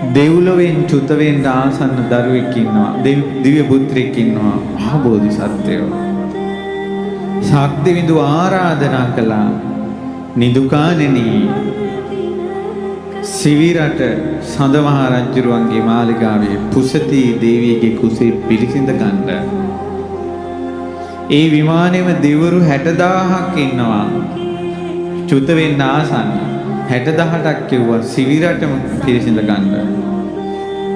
දෙව්ලොවෙන් චුත වෙන්න ආසන්න දරුවෙක් ඉන්නවා. දිව්‍ය පුත්‍රයෙක් ඉන්නවා. මහා බෝධිසත්වයෝ. ශක්තිවිඳු ආරාධනා කළා. නිදුකාණෙනි සිවිරට සඳමහ රජුරුවන්ගේ මාලිගාවේ පුසති දේවියගේ කුසේ පිළිසිඳ ගන්න. ඒ විමානෙම දෙවරු 60000ක් ඉන්නවා. චුත වෙන්න ආසන්න 60000ක් කිව්වා සිවිරටම පිළිසිඳ ගන්න.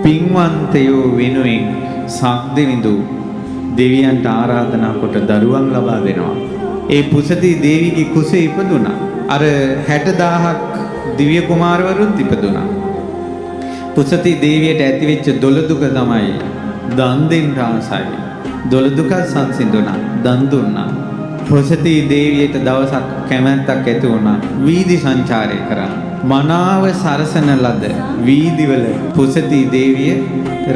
පින්වන්තයෝ වෙනුවෙන් සක්දෙවිඳු දෙවියන්ට ආරාධනා කොට දරුවන් ලබා දෙනවා. ඒ පුසති දේවියගේ කුසේ ඉපදුනා. අර 60000ක් දිව්‍ය කුමාරවරුත් ඉපදුනා. පුසති දේවියට ඇතිවෙච්ච දොළදුක තමයි දන් දෙන්න ආසයි. දොළදුක සංසිඳුණා. දන් දුන්නා. පුසති දේවියට දවසක් කැමැත්තක් ඇති වුණා වීදි සංචාරය කරන්න. මනාව සරසන ලද වීදිවල පුසති දේවිය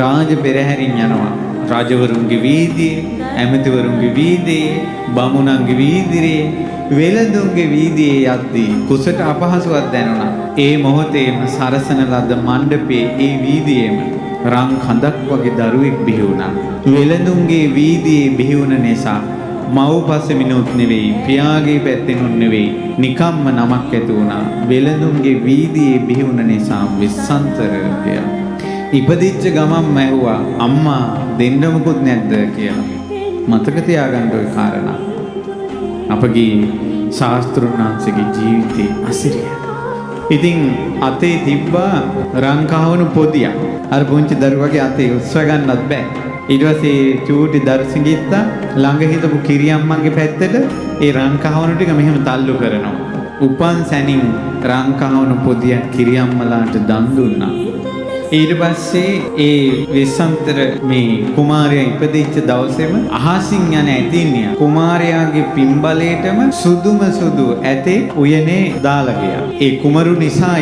රාජ පෙරහැරින් යනවා. රජවරුන්ගේ වීදියේ, ඇමතිවරුන්ගේ වීදියේ, බමුණන්ගේ වීදියේ, වෙළඳුන්ගේ වීදියේ යද්දී කුසට අපහසුවක් දැනුණා. ඒ මොහොතේම සරසන ලද මණ්ඩපයේ ඒ වීදියේම රන් කඳක් වගේ දරුවෙක් බිහි වුණා. වෙළඳුන්ගේ වීදියේ බිහි වුණ නිසා මව්පසමිනුත් නෙවෙයි, පියාගේ පැත්තෙනුත් නෙවෙයි, නිකම්ම නමක් ඇති වුණා. වෙළඳුන්ගේ වීදියේ බිහි වුණ නිසා විස්සන්තර කියලා. ඉපදිච්ච ගමන්ම ඇහුවා අම්මා දෙන්න මොකුත් නැද්ද කියලා. මතක තියාගන්න ওই කාරණා. අපගේ ශාස්ත්‍රුන් වහන්සේගේ ජීවිතේ අසිරිය. ඉතින් අතේ තිබ්බා රන් කහවණු පොදියක්. අර පුංචි දරුවගේ අතේ උස්ව ගන්නත් බෑ. ඊට පස්සේ චූටි දර්ශිගිත්තා ළඟ හිටපු කිරියම්මගේ පැත්තට ඒ රන් කහවණු ටික මෙහෙම තල්ලු කරනවා. උපන් සැනින් රන් කහවණු පොදියක් කිරියම්මලාට දන් දුන්නා. ඊට පස්සේ ඒ විස්සන්තර මේ කුමාරයා ඉපදිච්ච දවසේම අහසින් යන ඇතින්නිය කුමාරයාගේ පින්බලයටම සුදුම සුදු ඇතේ උයනේ දාලා ගියා. ඒ කුමරු නිසා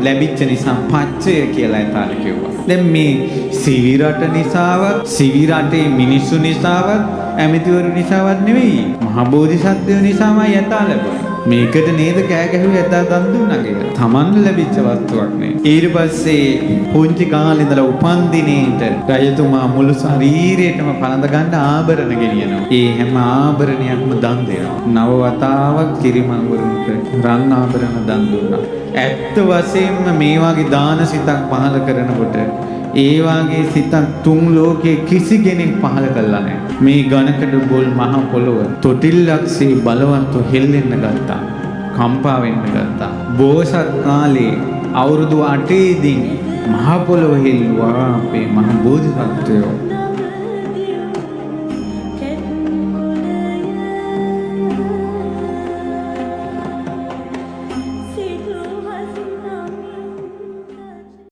ලැබිච්ච නිසා පච්චය කියලා ඇතාල කිව්වා. දැන් මේ සිවිරට නිසාවත්, සිවිරටේ මිනිස්සු නිසාවත්, ඇමතිවරු නිසාවත් නෙවෙයි, මහා බෝධිසත්වයෝ නිසාමයි ඇතා ලැබුණේ. මේකට නේද කෑ ගැහුවේ ඇතා දන් දුන්නා කියලා. Taman ලැබිච්ච වස්තුවක් නේ. ඊට පස්සේ පුංචි කාලේ ඉඳලා උපන් දිනේට රජතුමා මුළු ශරීරයටම පළඳ ගන්න ආභරණ ගෙනියනවා. ඒ හැම ආභරණයක්ම දන් දෙනවා. නව වතාවක් කිරිමංගුරුන්ට රන් ආභරණ දන් දුන්නා. ඇත්ත වශයෙන්ම මේ වගේ දාන සිතක් පහළ කරනකොට ඒ වාගේ සිතක් තුන් ලෝකයේ කිසි කෙනෙක් පහළ කළා නැහැ. මේ ඝනකඩ බොල් මහ පොළොව තොටිල්ලක්සේ බලවන්ත හෙල්ලෙන්න ගත්තා. කම්පා වෙන්න ගත්තා. බෝසත් කාලේ අවුරුදු 8 දී මහ පොළොව හෙල්ලුවා අපේ මහ බෝධිසත්වයෝ.